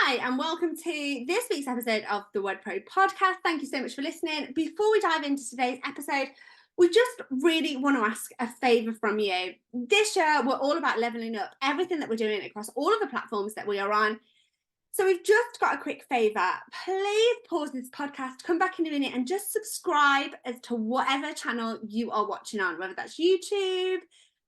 Hi, and welcome to this week's episode of the Word Pro podcast. Thank you so much for listening. Before we dive into today's episode, we just really want to ask a favour from you. This year, we're all about levelling up everything that we're doing across all of the platforms that we are on. So we've just got a quick favour. Please pause this podcast, come back in a minute and just subscribe as to whatever channel you are watching on, whether that's YouTube,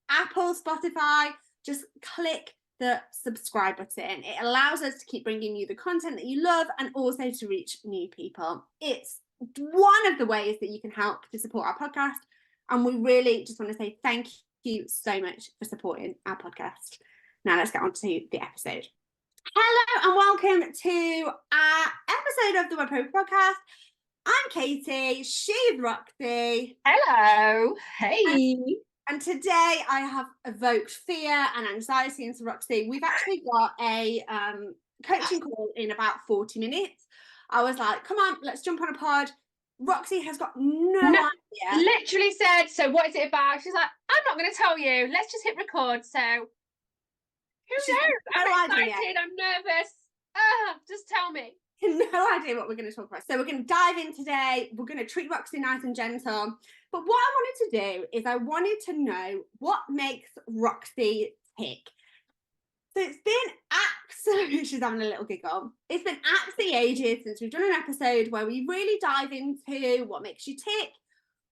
Apple, Spotify. Just click the subscribe button. It allows us to keep bringing you the content that you love and also to reach new people. It's one of the ways that you can help to support our podcast. And we really just want to say thank you so much for supporting our podcast. Now let's get on to the episode. Hello and welcome to our episode of the Web Pro podcast. I'm Katie, she's Roxy. Hello. Hey. And today I have evoked fear and anxiety into Roxy. We've actually got a coaching call in about 40 minutes. I was like, come on, let's jump on a pod. Roxy has got no idea. Literally said, so what is it about? She's like, I'm not going to tell you. Let's just hit record. So who knows? I'm excited. I'm nervous. Just tell me. No idea what we're going to talk about. So we're going to dive in today. We're going to treat Roxy nice and gentle. But what I wanted to do is I wanted to know what makes Roxy tick. So it's been absolutely, she's having a little giggle. It's been absolutely ages since we've done an episode where we really dive into what makes you tick,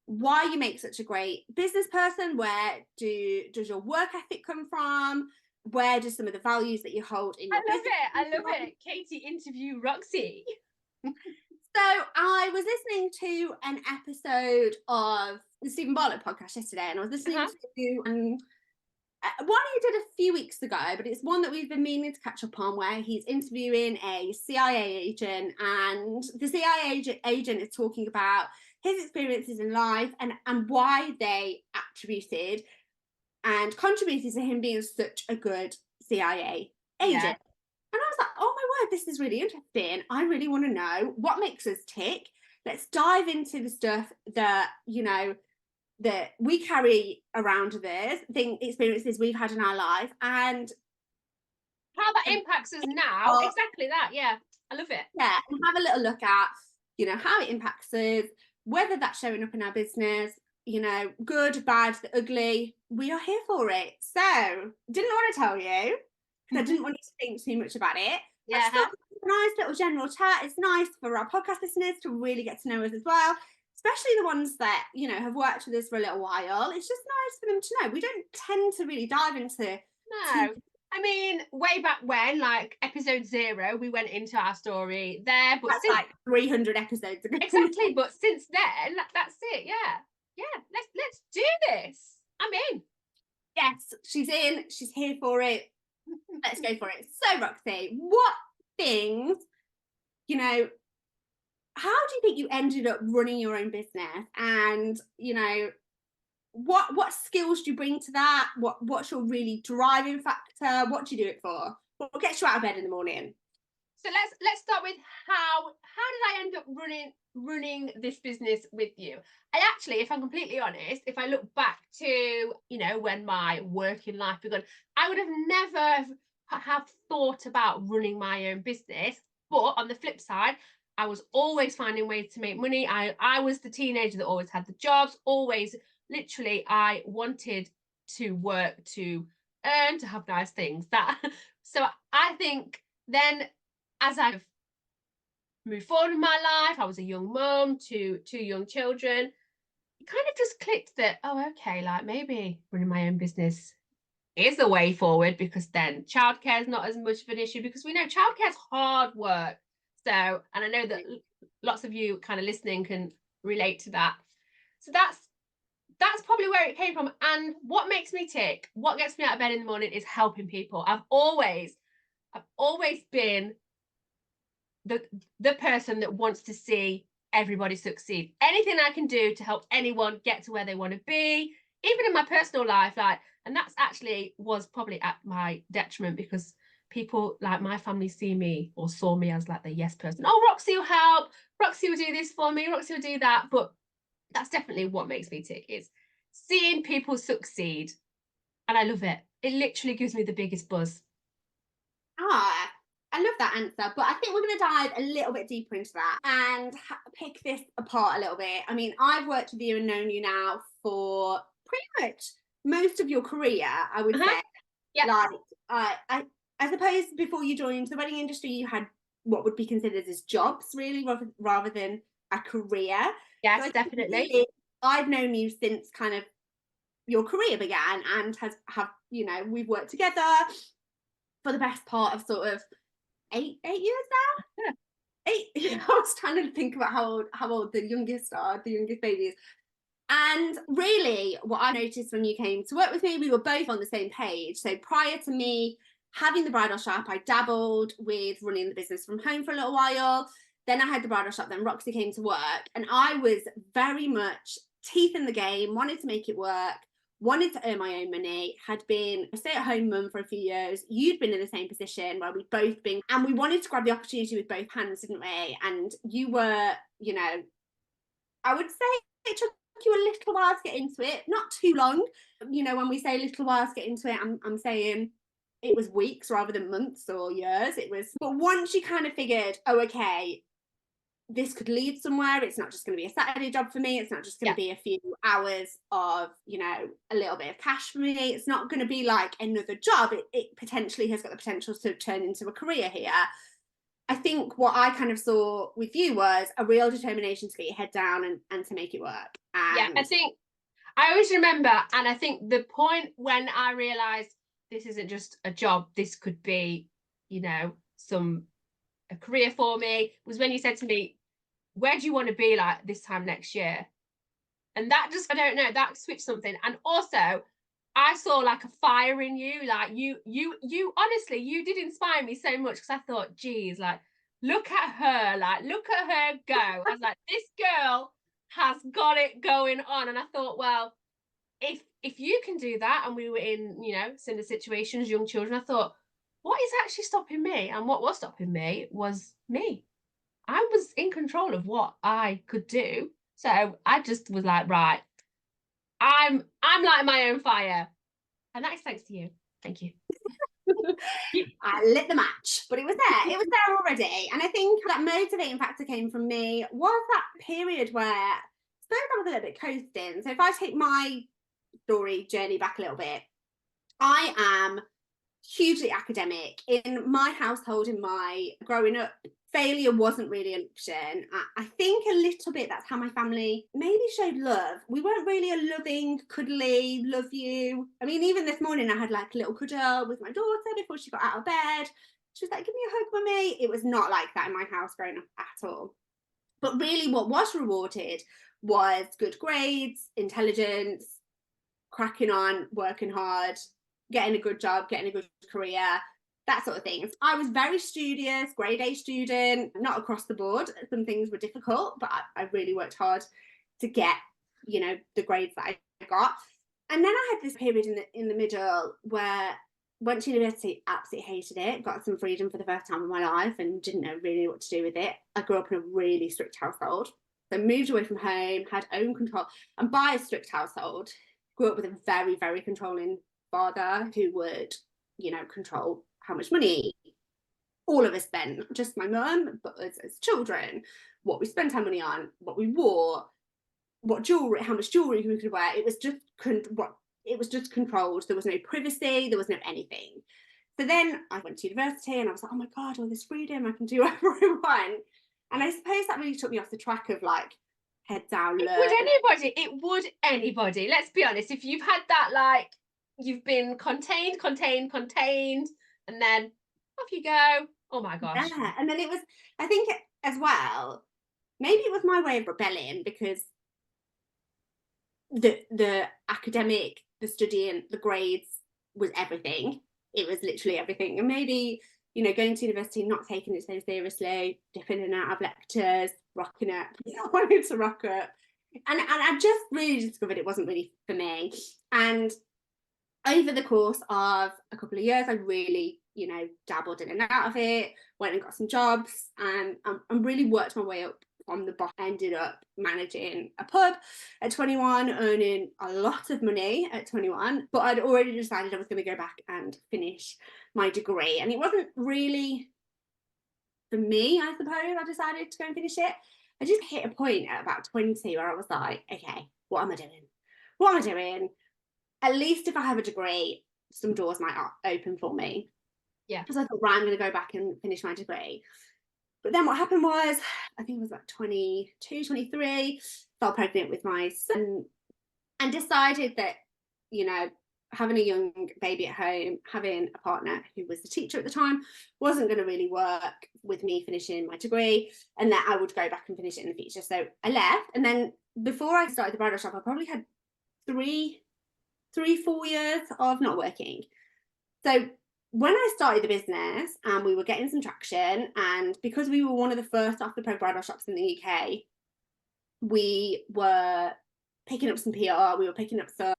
why you make such a great business person, where does your work ethic come from, where do some of the values that you hold in your business? I love it. Katie, interview Roxy. So I was listening to an episode of the Stephen Bartlett podcast yesterday, and I was listening to one he did a few weeks ago, but it's one that we've been meaning to catch up on, where he's interviewing a CIA agent, and the CIA agent is talking about his experiences in life and why they attributed and contributed to him being such a good CIA agent. Yeah. And I was like, oh my word, this is really interesting. I really want to know what makes us tick. Let's dive into the stuff that, that we carry around with us, experiences we've had in our life, and how that impacts us now. Exactly that. Yeah, I love it. Yeah, and have a little look at, how it impacts us, whether that's showing up in our business, good, bad, the ugly. We are here for it. So didn't want to tell you because I didn't want you to think too much about it. Yeah, a nice little general chat. It's nice for our podcast listeners to really get to know us as well, especially the ones that have worked with us for a little while. It's just nice for them to know. We don't tend to really dive into I mean, way back when, like episode 0, we went into our story there, but that's like 300 episodes ago. Exactly, but since then, that's it. Yeah, let's do this. I'm in. Yes, she's in. She's here for it. Let's go for it. So, Roxy, what things, how do you think you ended up running your own business? And, what skills do you bring to that? What's your really driving factor? What do you do it for? What gets you out of bed in the morning? So let's start with how did I end up running this business with you? I actually, if I'm completely honest, if I look back to, when my working life began, I would have never have thought about running my own business. But on the flip side, I was always finding ways to make money. I was the teenager that always had the jobs, always, literally, I wanted to work, to earn, to have nice things. So I think then, as I've moved forward in my life, I was a young mum to 2 young children. It kind of just clicked that, oh, okay, like maybe running my own business is the way forward, because then childcare is not as much of an issue, because we know childcare is hard work. So, and I know that lots of you kind of listening can relate to that. So that's probably where it came from. And what makes me tick, what gets me out of bed in the morning, is helping people. I've always been the person that wants to see everybody succeed. Anything I can do to help anyone get to where they want to be, even in my personal life, and that's actually was probably at my detriment, because people like my family saw me as like the yes person. Oh, Roxy will help, Roxy will do this for me, Roxy will do that. But that's definitely what makes me tick, is seeing people succeed. And I love it. It literally gives me the biggest buzz. I love that answer, but I think we're going to dive a little bit deeper into that and pick this apart a little bit. I mean, I've worked with you and known you now for pretty much most of your career, I would say. Yeah. Like, I suppose before you joined the wedding industry, you had what would be considered as jobs, really, rather than a career. Yes, So definitely. really, I've known you since kind of your career began, and have we've worked together for the best part of sort of 8 years now. Yeah. 8. I was trying to think about how old the youngest babies. And really, what I noticed when you came to work with me, we were both on the same page. So prior to me having the bridal shop, I dabbled with running the business from home for a little while. Then I had the bridal shop, then Roxy came to work, and I was very much teeth in the game, wanted to make it work, wanted to earn my own money, had been a stay-at-home mum for a few years. You'd been in the same position where we'd both been, and we wanted to grab the opportunity with both hands, didn't we? And you were, I would say it took you a little while to get into it, not too long. When we say a little while to get into it, I'm saying it was weeks rather than months or years. But once you kind of figured, oh, okay, this could lead somewhere. It's not just going to be a Saturday job for me. It's not just going to be a few hours of, a little bit of cash for me. It's not going to be like another job. It potentially has got the potential to turn into a career here. I think what I kind of saw with you was a real determination to get your head down and to make it work. And I think I always remember, and I think the point when I realised this isn't just a job, this could be, a career for me, was when you said to me, where do you want to be like this time next year? And that just, I don't know, that switched something. And also, I saw like a fire in you, like you honestly, you did inspire me so much, because I thought, geez, like, look at her go. I was like, this girl has got it going on. And I thought, well, if you can do that, and we were in, similar situations, young children, I thought, what is actually stopping me? And what was stopping me was me. I was in control of what I could do. So I just was like, right, I'm lighting my own fire. And that is thanks to you. Thank you. I lit the match, but it was there already. And I think that motivating factor came from me was that period where I suppose I was a little bit coasting. So if I take my story journey back a little bit, I am hugely academic. In my household, in my growing up, failure wasn't really an option. I think a little bit that's how my family maybe showed love. We weren't really a loving, cuddly, love you. I mean, even this morning I had like a little cuddle with my daughter before she got out of bed. She was like, give me a hug, mummy. It was not like that in my house growing up at all. But really what was rewarded was good grades, intelligence, cracking on, working hard, getting a good job, getting a good career, that sort of thing. I was very studious, grade A student, not across the board. Some things were difficult, but I really worked hard to get, the grades that I got. And then I had this period in the middle where went to university, absolutely hated it, got some freedom for the first time in my life and didn't know really what to do with it. I grew up in a really strict household. So moved away from home, had own control. And by a strict household, grew up with a very, very controlling father who would, control how much money all of us spent, not just my mum, but as children, what we spent our money on, what we wore, what jewelry, how much jewelry we could wear. It was just controlled. There was no privacy, there was no anything. So then I went to university and I was like, oh my God, all this freedom, I can do whatever I want. And I suppose that really took me off the track of like head down. It would anybody. Let's be honest. If you've had that, like, you've been contained, and then off you go. Oh my gosh. Yeah. And then it was, I think as well, maybe it was my way of rebelling, because the academic, the studying, the grades was everything. It was literally everything. And maybe, going to university, not taking it so seriously, dipping in and out of lectures, rocking up. I wanted to rock up. And I just really discovered it wasn't really for me. And over the course of a couple of years, I really, dabbled in and out of it, went and got some jobs, and really worked my way up from the bottom. Ended up managing a pub at 21, earning a lot of money at 21, but I'd already decided I was going to go back and finish my degree. And it wasn't really for me, I suppose, I decided to go and finish it. I just hit a point at about 20 where I was like, okay, what am I doing? What am I doing? At least if I have a degree, some doors might open for me. Yeah. Because I thought, right, I'm going to go back and finish my degree. But then what happened was, I think it was like 22, 23, fell pregnant with my son and decided that, you know, having a young baby at home, having a partner who was the teacher at the time, wasn't going to really work with me finishing my degree, and that I would go back and finish it in the future. So I left. And then before I started the bridal shop, I probably had 4 years of not working. So when I started the business and we were getting some traction, and because we were one of the first after pro bridal shops in the UK, we were picking up some PR, we were picking up some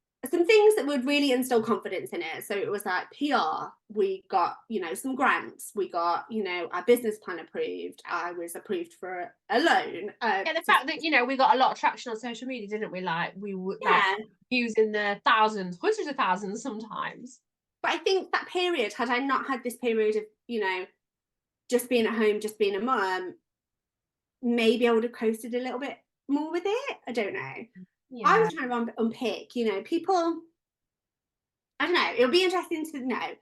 things that would really instill confidence in it. So it was like PR, we got, you know, some grants, we got, you know, our business plan approved, I was approved for a loan. The fact that, you know, we got a lot of traction on social media, didn't we? Like, we were like views in the thousands, hundreds of thousands sometimes. But I think that period, had I not had this period of, you know, just being at home, just being a mum, maybe I would have coasted a little bit more with it. I don't know. Yeah. I was trying to unpick, you know, people, I don't know, it'll be interesting to know.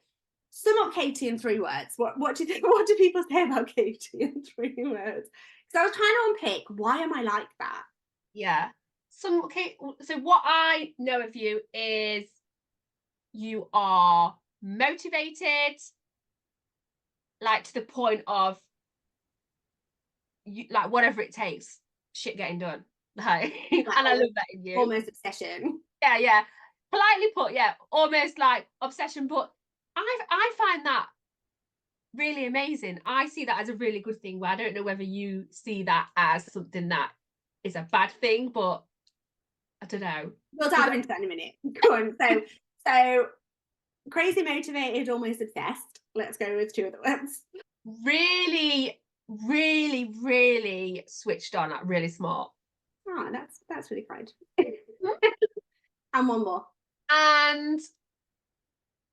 Sum up Katie in 3 words. What do people say about Katie in 3 words? Because I was trying to unpick, why am I like that? Yeah. So what I know of you is you are motivated, like to the point of you, like whatever it takes, shit getting done. Like, and I love that in you. Almost obsession. Yeah. Politely put, yeah, almost like obsession. But I find that really amazing. I see that as a really good thing. Where I don't know whether you see that as something that is a bad thing, but I don't know. We'll dive into that in a minute. Go on. So crazy motivated, almost obsessed. Let's go with 2 of the words. Really, really, really switched on. Like, really smart. Oh, that's really kind. And one more. And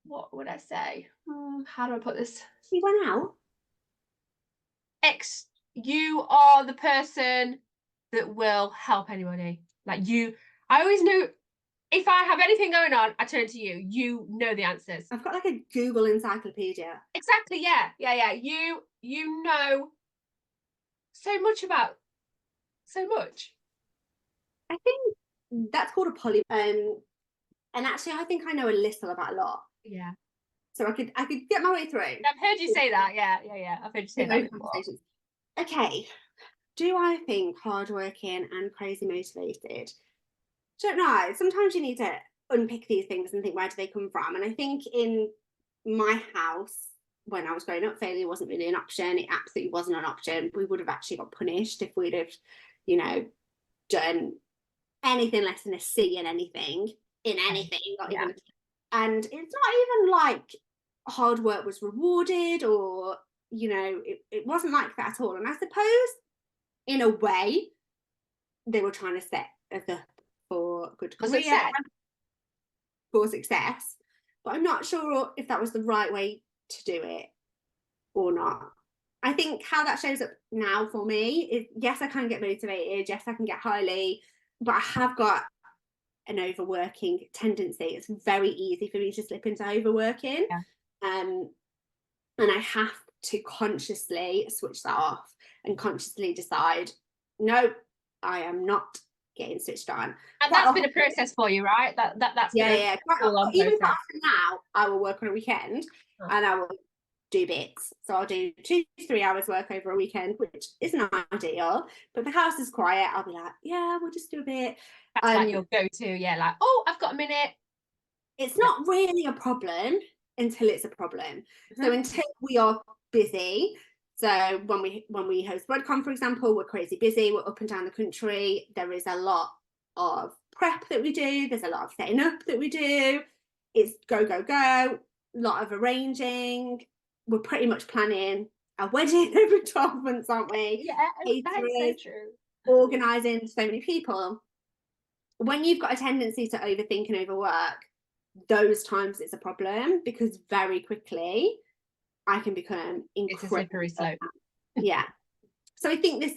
what would I say? How do I put this? You went out. You are the person that will help anybody. Like you, I always know if I have anything going on, I turn to you. You know the answers. I've got like a Google encyclopedia. Exactly. Yeah. You know so much about so much. I think that's called a poly. And actually, I think I know a little about a lot. Yeah. So I could get my way through. I've heard you say that. Yeah. I've heard you say that before. Okay. Do I think hardworking and crazy motivated? Don't know. Sometimes you need to unpick these things and think, where do they come from? And I think in my house, when I was growing up, failure wasn't really an option. It absolutely wasn't an option. We would have actually got punished if we'd have, you know, done anything less than a C in anything. Not even. And it's not even like hard work was rewarded, or, you know, it wasn't like that at all. And I suppose in a way they were trying to set us up for good career, for success, but I'm not sure if that was the right way to do it or not. I think how that shows up now for me is, yes, I can get motivated, yes, I can get highly, but I have got an overworking tendency. It's very easy for me to slip into overworking. And I have to consciously switch that off and consciously decide, no, I am not getting switched on. And that's been a process for you, right? That's yeah. Even now, I will work on a weekend and I will do bits. So I'll do 2 to 3 hours work over a weekend, which isn't ideal. But if the house is quiet, I'll be like, yeah, we'll just do a bit. That's like your go-to, like, oh, I've got a minute. It's not really a problem until it's a problem. So until we are busy. So when we host WordCon, for example, we're crazy busy. We're up and down the country. There is a lot of prep that we do. There's a lot of setting up that we do. It's go. A lot of arranging. We're pretty much planning a wedding every 12 months, aren't we? Yeah, that is so true. Organising so many people. When you've got a tendency to overthink and overwork, those times it's a problem, because very quickly I can become incredibly. It's a slippery slope. Yeah. So I think this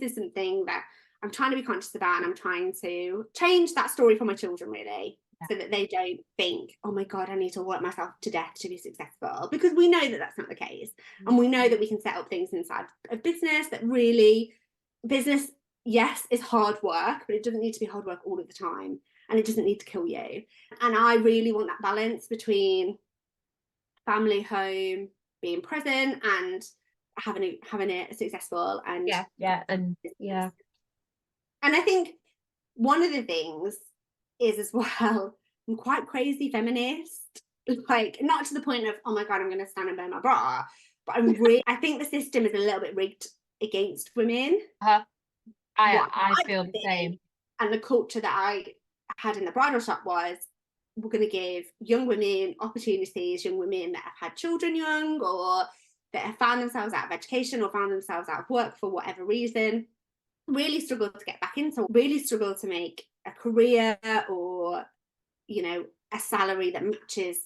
is something that I'm trying to be conscious about, and I'm trying to change that story for my children, really, so that they don't think, oh my God, I need to work myself to death to be successful, because we know that that's not the case. And we know that we can set up things inside of business that really, business, yes, is hard work, but it doesn't need to be hard work all of the time, and it doesn't need to kill you. And I really want that balance between family, home, being present, and having it successful. And and and I think one of the things is as well, I'm quite crazy feminist, like not to the point of, oh my God, I'm going to stand and burn my bra, but I think the system is a little bit rigged against women. I feel the same. And the culture that I had in the bridal shop was, we're going to give young women opportunities, young women that have had children young, or that have found themselves out of education or found themselves out of work for whatever reason, really struggle to get back into, really struggle to make a career or, you know, a salary that matches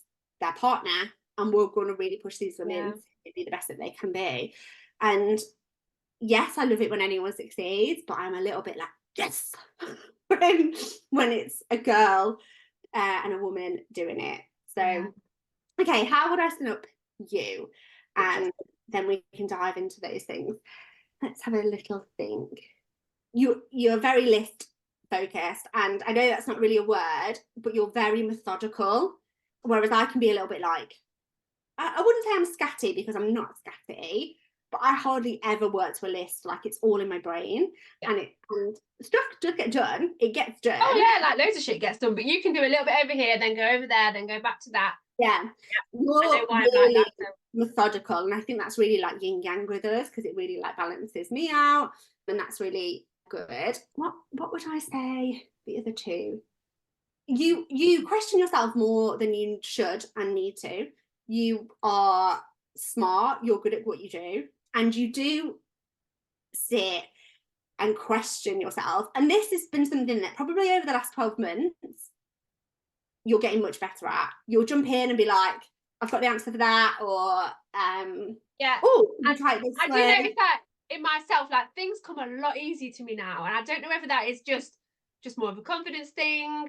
their partner. And we're going to really push these women to be the best that they can be. And yes, I love it when anyone succeeds, but I'm a little bit like, yes, when it's a girl and a woman doing it. So, okay, how would I sum up you? And then we can dive into those things. Let's have a little think. You're very list focused, and I know that's not really a word, but you're very methodical, whereas I can be a little bit like, I wouldn't say I'm scatty, because I'm not scatty, but I hardly ever work to a list. Like, it's all in my brain, and stuff does get done. It gets done. Oh yeah, like loads of shit gets done, but you can do a little bit over here, then go over there, then go back to that. You're really like that, methodical, and I think that's really like yin yang with us, because it really like balances me out, and that's really good. What would I say the other two? You question yourself more than you should and need to. You are smart, you're good at what you do, and you do sit and question yourself. And this has been something that probably over the last 12 months you're getting much better at. You'll jump in and be like, I've got the answer for that, or try it this way. I do notice that in myself, like things come a lot easier to me now, and I don't know whether that is just more of a confidence thing,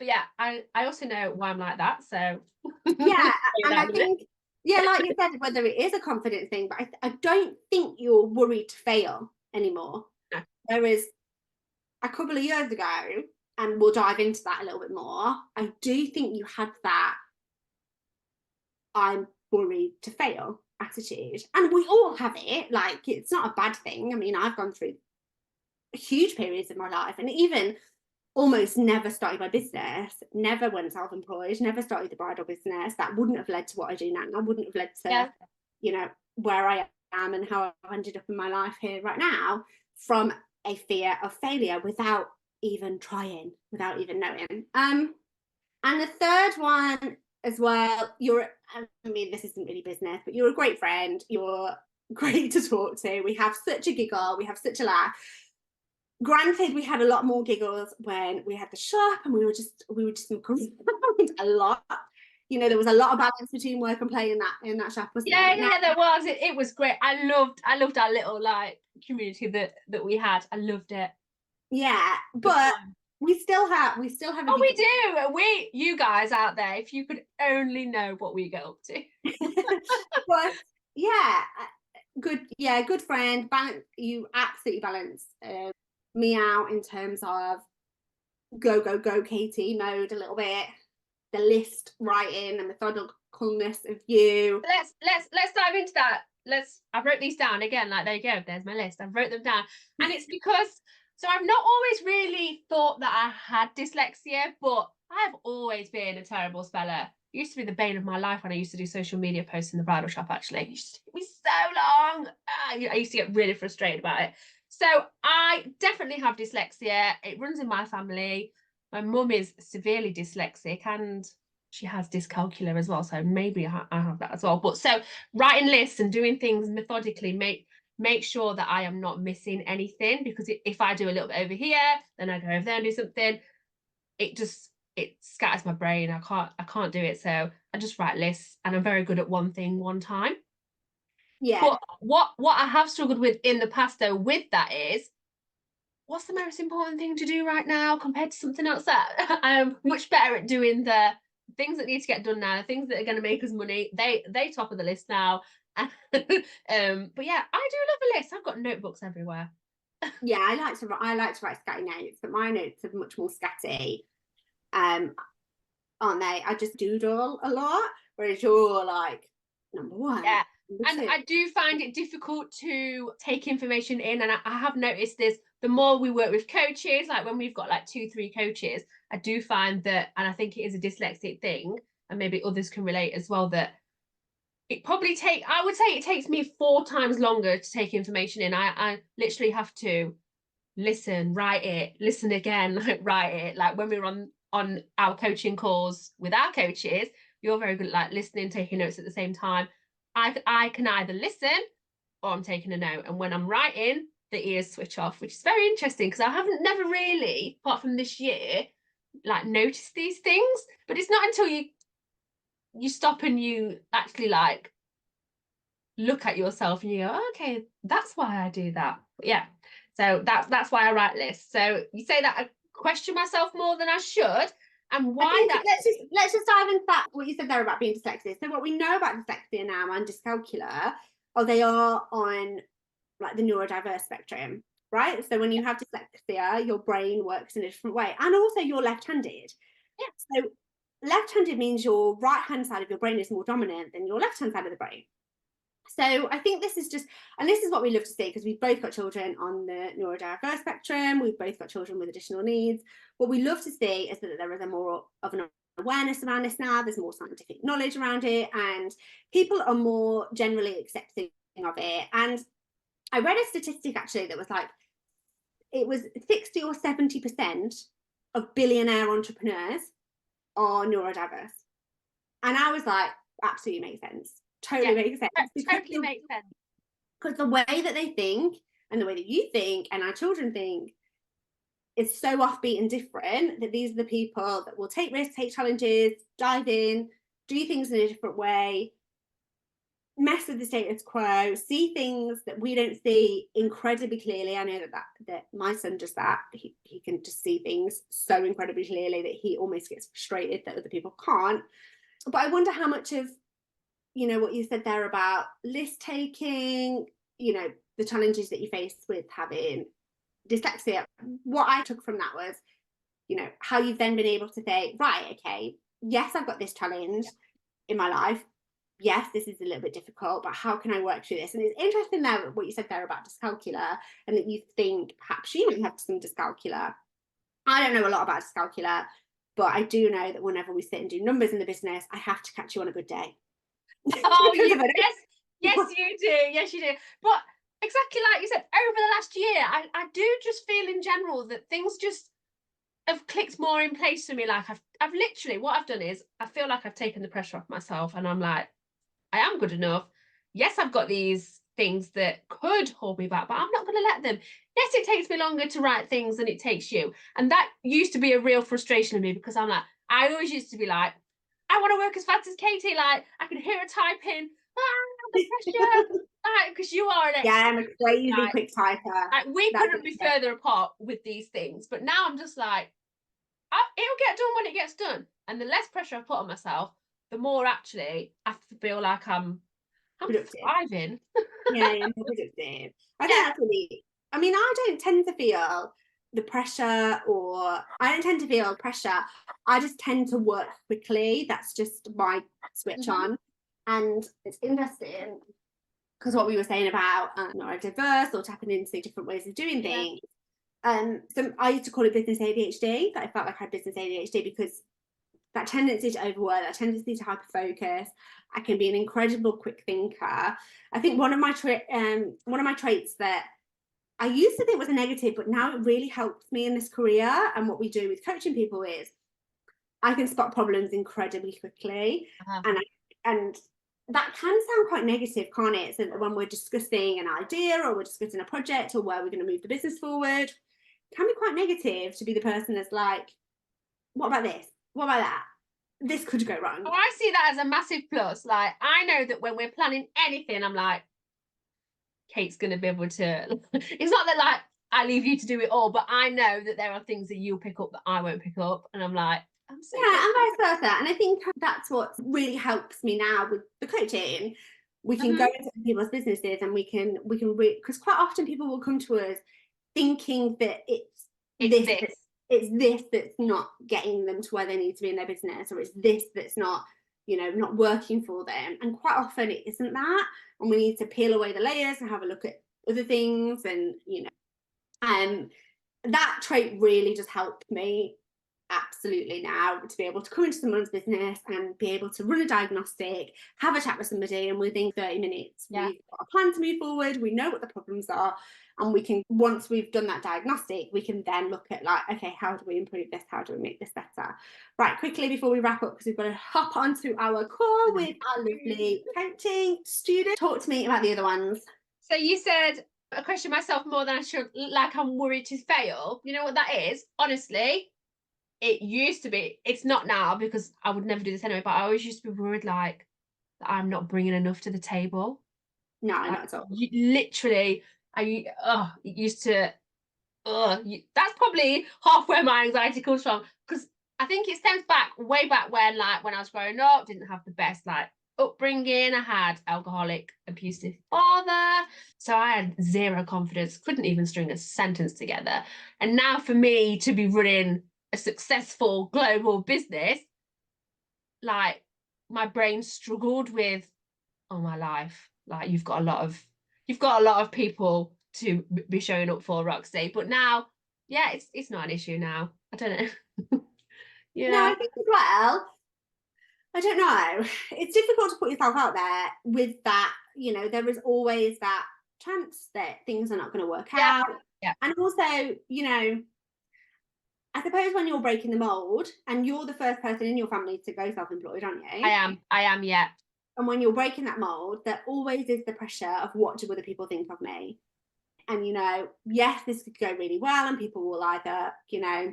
but yeah, I also know why I'm like that. So yeah, and I think like you said, whether it is a confidence thing, but I don't think you're worried to fail anymore. No. Whereas a couple of years ago, and we'll dive into that a little bit more, I do think you had that I'm worried to fail attitude. And we all have it. Like, it's not a bad thing. I mean, I've gone through huge periods of my life, and even almost never started my business, never went self-employed, never started the bridal business. That wouldn't have led to what I do now. I wouldn't have led to, you know, where I am and how I've ended up in my life here right now, from a fear of failure, without even trying, without even knowing. And the third one as well, I mean, this isn't really business, but you're a great friend. You're great to talk to. We have such a giggle. We have such a laugh. Granted, we had a lot more giggles when we had the shop, and we were just around a lot. You know, there was a lot of balance between work and play in that shop, wasn't there? Yeah, there was. It was great. I loved our little like community that we had. I loved it. Yeah, but we still have oh, we do. You guys out there, if you could only know what we get up to. But yeah, good friend. You absolutely balance me out in terms of go Katie mode a little bit, the list writing and methodicalness of you. Let's dive into that. I wrote these down again, like there you go, there's my list. I wrote them down, and it's because I've not always really thought that I had dyslexia, but I've always been a terrible speller. It used to be the bane of my life when I used to do social media posts in the bridal shop. Actually, it used to take me so long. I used to get really frustrated about it. So I definitely have dyslexia. It runs in my family. My mum is severely dyslexic, and she has dyscalculia as well. So maybe I have that as well. But so writing lists and doing things methodically make sure that I am not missing anything, because if I do a little bit over here, then I go over there and do something, it scatters my brain. I can't do it. So I just write lists, and I'm very good at one thing one time. Yeah. But what I have struggled with in the past though with that is, what's the most important thing to do right now compared to something else that I'm much better at doing the things that need to get done now, the things that are going to make us money. They top of the list now. But yeah, I do love a list. I've got notebooks everywhere. Yeah, I like to write scatty notes, but my notes are much more scatty. Aren't they? I just doodle a lot, whereas you're like number one, Yeah. number And two. I do find it difficult to take information in. And I have noticed this, the more we work with coaches, like when we've got like 2-3 coaches, I do find that, and I think it is a dyslexic thing, and maybe others can relate as well, that I would say it takes me 4 times longer to take information in. I literally have to listen, write it, listen again, write it. Like when we're on our coaching calls with our coaches, you're very good at like listening, taking notes at the same time. I can either listen or I'm taking a note. And when I'm writing, the ears switch off, which is very interesting because I haven't never really, apart from this year, like noticed these things. But it's not until you stop and you actually like look at yourself and you go, oh, okay, that's why I do that. But yeah. So that's why I write lists. So you say that I question myself more than I should, and why that. Let's just dive into that. What you said there about being dyslexic. So what we know about dyslexia now and dyscalculia, they are on like the neurodiverse spectrum, right? So when you have dyslexia, your brain works in a different way, and also you're left-handed. Yeah. So left-handed means your right-hand side of your brain is more dominant than your left-hand side of the brain. So I think this is just, and this is what we love to see, because we've both got children on the neurodiverse spectrum, we've both got children with additional needs. What we love to see is that there is a more of an awareness around this now, there's more scientific knowledge around it, and people are more generally accepting of it. And I read a statistic actually that was like, it was 60 or 70% of billionaire entrepreneurs are neurodiverse. And I was like, absolutely makes sense. Totally makes sense. Totally makes sense. Because the way that they think and the way that you think and our children think is so offbeat and different that these are the people that will take risks, take challenges, dive in, do things in a different way, mess with the status quo, see things that we don't see incredibly clearly. I know that my son does that. He can just see things so incredibly clearly that he almost gets frustrated that other people can't. But I wonder how much of, what you said there about list taking, the challenges that you face with having dyslexia, what I took from that was, how you've then been able to say, right, okay, yes, I've got this challenge in my life. Yes, this is a little bit difficult, but how can I work through this? And it's interesting there what you said there about dyscalculia, and that you think perhaps you might have some dyscalculia. I don't know a lot about dyscalculia, but I do know that whenever we sit and do numbers in the business, I have to catch you on a good day. Oh, yes, you do. Yes, you do. But exactly like you said, over the last year, I do just feel in general that things just have clicked more in place for me. Like I've literally, what I've done is I feel like I've taken the pressure off myself, and I'm like, I am good enough. Yes, I've got these things that could hold me back, but I'm not going to let them. Yes, it takes me longer to write things than it takes you. And that used to be a real frustration of me, because I'm like, I always used to be like, I want to work as fast as Katie. Like I can hear her typing. The pressure. Because you are an expert. Yeah, I'm a crazy quick typer. Like we couldn't be further apart with these things. But now I'm just like, it'll get done when it gets done. And the less pressure I put on myself, the more actually I feel like I'm thriving. Yeah, you're more productive. I think that's really, I don't tend to feel the pressure, or I don't tend to feel pressure. I just tend to work quickly. That's just my switch on. And it's interesting because what we were saying about neurodiverse or tapping into different ways of doing things. So I used to call it business ADHD, that I felt like I had business ADHD, because that tendency to overwork, that tendency to hyperfocus. I can be an incredible quick thinker. I think one of my traits that I used to think was a negative, but now it really helps me in this career and what we do with coaching people is I can spot problems incredibly quickly. And that can sound quite negative, can't it? So that when we're discussing an idea or we're discussing a project or where we're going to move the business forward, it can be quite negative to be the person that's like, what about this? What about that? This could go wrong. Oh, I see that as a massive plus. Like I know that when we're planning anything, I'm like, Kate's going to be able to, it's not that like I leave you to do it all, but I know that there are things that you'll pick up that I won't pick up. And I'm like, I'm so yeah, and vice versa. And I think that's what really helps me now with the coaching. We can go into people's businesses and we can because quite often people will come to us thinking that it's this that's not getting them to where they need to be in their business, or it's this that's not, you know, not working for them. And quite often it isn't that, and we need to peel away the layers and have a look at other things. And you know, that trait really just helped me absolutely now to be able to come into someone's business and be able to run a diagnostic, have a chat with somebody, and within 30 minutes we've got a plan to move forward, we know what the problems are, and we can, once we've done that diagnostic, we can then look at like, okay, how do we improve this, how do we make this better? Right, quickly before we wrap up, because we've got to hop onto our call with our lovely coaching student. Talk to me about the other ones. So you said I question myself more than I should, like I'm worried to fail. You know what that is? Honestly, it used to be, it's not now because I would never do this anyway, but I always used to be worried like that I'm not bringing enough to the table. No, like, not at all. Literally, it used to, that's probably half where my anxiety comes from, because I think it stems back way back when, like when I was growing up, didn't have the best like upbringing. I had alcoholic, abusive father, so I had zero confidence, couldn't even string a sentence together. And now for me to be running a successful global business, like my brain struggled with, oh my life, like you've got a lot of people to be showing up for, Roxy. But now, yeah, it's not an issue now. I don't know. Yeah. No, I think as well, I don't know, it's difficult to put yourself out there with that, you know, there is always that chance that things are not going to work out. Yeah. And also, you know, I suppose when you're breaking the mold, and you're the first person in your family to go self-employed, aren't you? I am, yeah. And when you're breaking that mold, there always is the pressure of what do other people think of me? And, you know, yes, this could go really well and people will either, you know,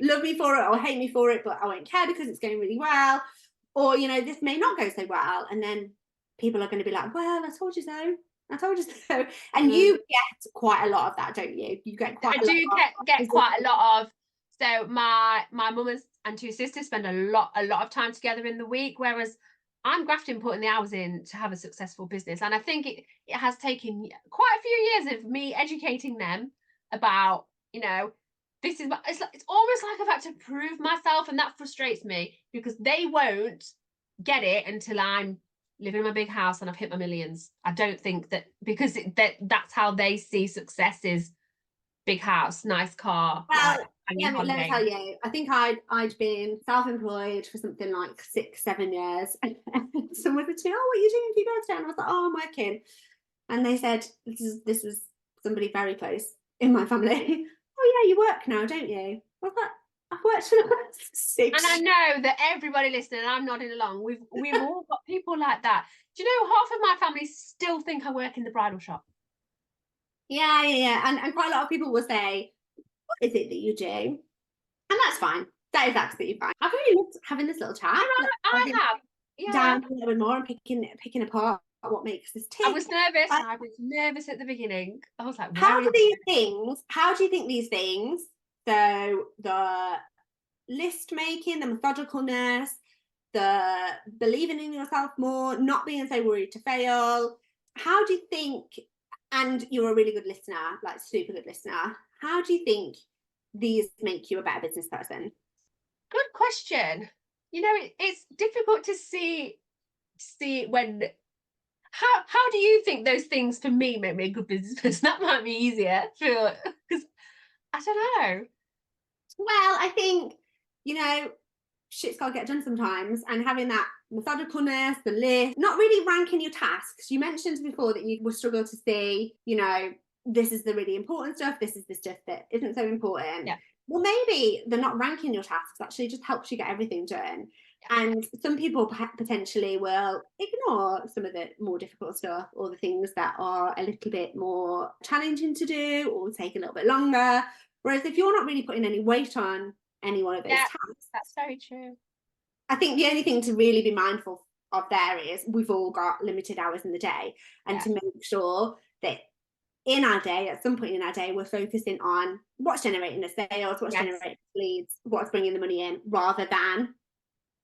love me for it or hate me for it, but I won't care because it's going really well. Or, you know, this may not go so well. And then people are going to be like, well, I told you so. I told you so. And you get quite a lot of that, don't you? You get quite I do get quite a lot of. So my mum and two sisters spend a lot of time together in the week, whereas I'm grafting, putting the hours in to have a successful business. And I think it has taken quite a few years of me educating them about, you know, this is, it's almost like I've had to prove myself, and that frustrates me because they won't get it until I'm living in my big house and I've hit my millions. I don't think that, because that's how they see success is big house, nice car. Well, like, let me tell you, I think I'd been self-employed for something like 6-7 years, and someone said to me, "Oh, what are you doing for your birthday?" And I was like, "Oh, I'm working." And they said, this was somebody very close in my family. "Oh yeah, you work now, don't you?" I was like, "I've worked for the last 6 And I know that everybody listening, I'm nodding along, we've all got people like that. Do you know, half of my family still think I work in the bridal shop. Yeah. And quite a lot of people will say, "What is it that you do?" And that's fine. That is absolutely fine. I've really loved having this little chat. I have. Yeah. Down a little bit more and picking apart what makes this tick. I was nervous. I was nervous at the beginning. I was like, how do you think these things, so the list making, the methodicalness, the believing in yourself more, not being so worried to fail, how do you think, and you're a really good listener, like super good listener, how do you think these make you a better business person? Good question. You know, it's difficult to see when, how do you think those things for me make me a good business person? That might be easier, because I don't know. Well, I think, you know, shit's got to get done sometimes, and having that methodicalness, the list, not really ranking your tasks. You mentioned before that you would struggle to see, you know, this is the really important stuff, this is the stuff that isn't so important. Yeah. Well, maybe the not ranking your tasks actually just helps you get everything done. And some people potentially will ignore some of the more difficult stuff, or the things that are a little bit more challenging to do or take a little bit longer. Whereas if you're not really putting any weight on any one of those tasks, that's very true. I think the only thing to really be mindful of there is we've all got limited hours in the day, and to make sure that in our day, at some point in our day, we're focusing on what's generating the sales, what's generating leads, what's bringing the money in, rather than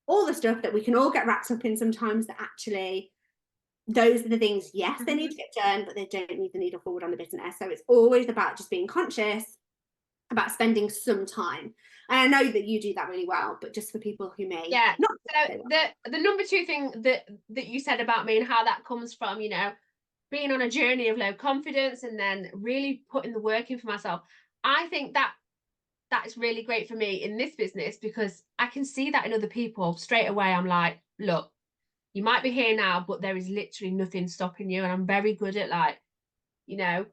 all the stuff that we can all get wrapped up in sometimes, that actually those are the things, yes, they need to get done, but they don't move the needle forward on the business. So it's always about just being conscious about spending some time. And I know that you do that really well, but just for people who may not. So the number two thing that you said about me, and how that comes from, you know, being on a journey of low confidence and then really putting the work in for myself. I think that is really great for me in this business, because I can see that in other people straight away. I'm like, look, you might be here now, but there is literally nothing stopping you. And I'm very good at, like, you know,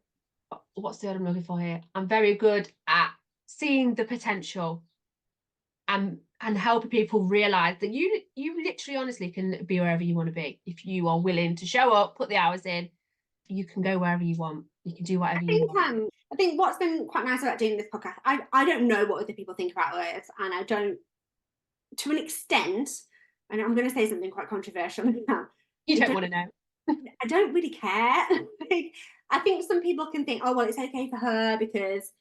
what's the word I'm looking for here? I'm very good at seeing the potential and helping people realize that you literally honestly can be wherever you want to be. If you are willing to show up, put the hours in, you can go wherever you want. You can do whatever you want. I think what's been quite nice about doing this podcast, I don't know what other people think about it, and I don't, to an extent, and I'm going to say something quite controversial now. You don't want to know. I don't really care. Like, I think some people can think, oh, well, it's okay for her because,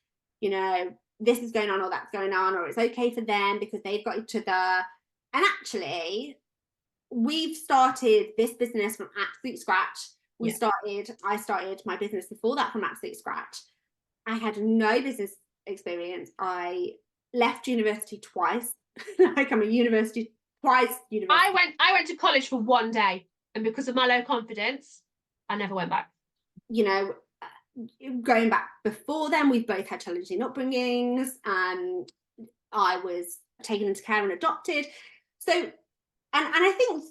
you know, this is going on or that's going on, or it's okay for them because they've got each other. And actually, we've started this business from absolute scratch. I started my business before that from absolute scratch. I had no business experience. I left university twice. Like, I'm a university twice. I went to college for one day, and because of my low confidence, I never went back. You know, going back before then, we've both had challenging upbringings. I was taken into care and adopted. So, and I think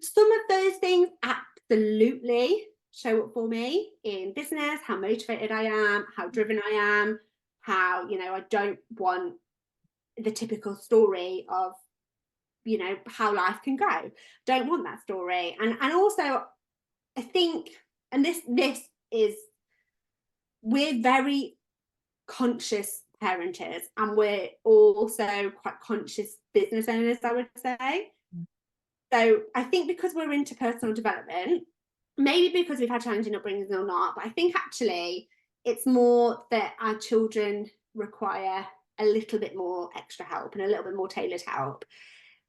some of those things absolutely show up for me in business, how motivated I am, how driven I am, how, you know, I don't want the typical story of, you know, how life can go. Don't want that story. And also, I think, and this is, we're very conscious parenters, and we're also quite conscious business owners, I would say. So I think because we're into personal development, maybe because we've had challenging upbringings or not, but I think actually it's more that our children require a little bit more extra help and a little bit more tailored help.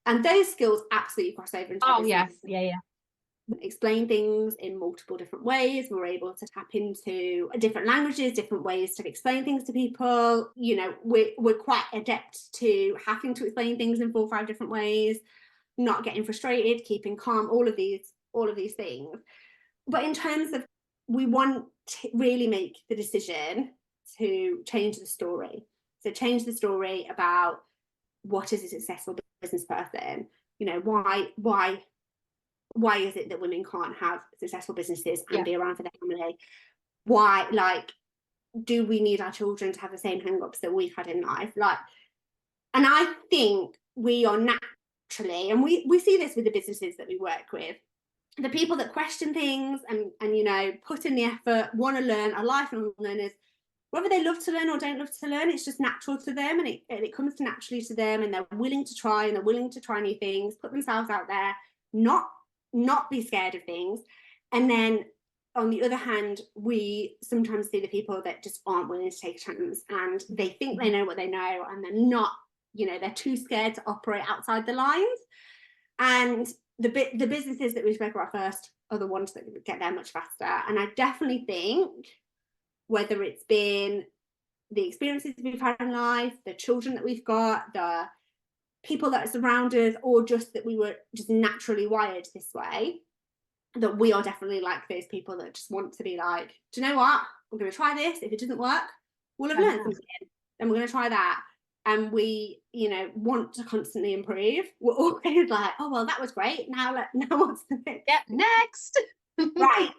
And those skills absolutely cross over into yes, yeah. Explain things in multiple different ways. We're able to tap into different languages, different ways to explain things to people. You know, we're quite adept to having to explain things in 4 or 5 different ways, not getting frustrated, keeping calm, all of these things. But in terms of, we want to really make the decision to change the story. So change the story about what is a successful business person. You know, why is it that women can't have successful businesses and be around for their family? Why, like, do we need our children to have the same hang-ups that we've had in life? Like, and I think we are naturally, and we see this with the businesses that we work with, the people that question things and you know, put in the effort, want to learn, are lifelong learners, whether they love to learn or don't love to learn, it's just natural to them, and it comes naturally to them, and they're willing to try, and they're willing to try new things, put themselves out there, not be scared of things. And then on the other hand, we sometimes see the people that just aren't willing to take a chance, and they think they know what they know, and they're not, you know, they're too scared to operate outside the lines. And the businesses that we spoke about first are the ones that get there much faster. And I definitely think, whether it's been the experiences we've had in life, the children that we've got, the people that surround us, or just that we were just naturally wired this way, that we are definitely like those people that just want to be like, do you know what, we're going to try this. If it doesn't work, we'll have learned something, then we're going to try that. And we, you know, want to constantly improve. We're always like, oh, well, that was great, now what's the next? Yeah, next. Right.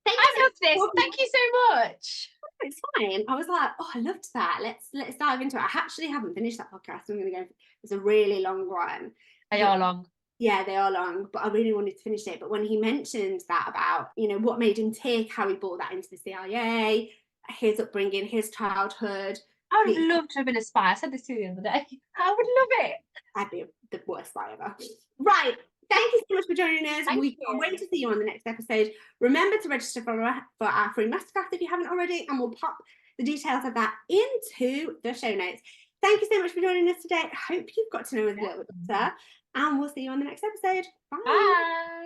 I love this. Thank you so much. It's fine. I was like, oh, I loved that. Let's dive into it. I actually haven't finished that podcast. I'm going to go. It's a really long one. They are long. Yeah, they are long, but I really wanted to finish it. But when he mentioned that about, you know, what made him tick, how he brought that into the CIA, his upbringing, his childhood. I would have loved to have been a spy. I said this to you the other day. I would love it. I'd be the worst spy ever. Right. Thank you so much for joining us. Thank We can't you. wait to see you on the next episode. Remember to register for our free masterclass if you haven't already, and we'll pop the details of that into the show notes. Thank you so much for joining us today. I hope you've got to know us a little bit better, and we'll see you on the next episode. Bye. Bye.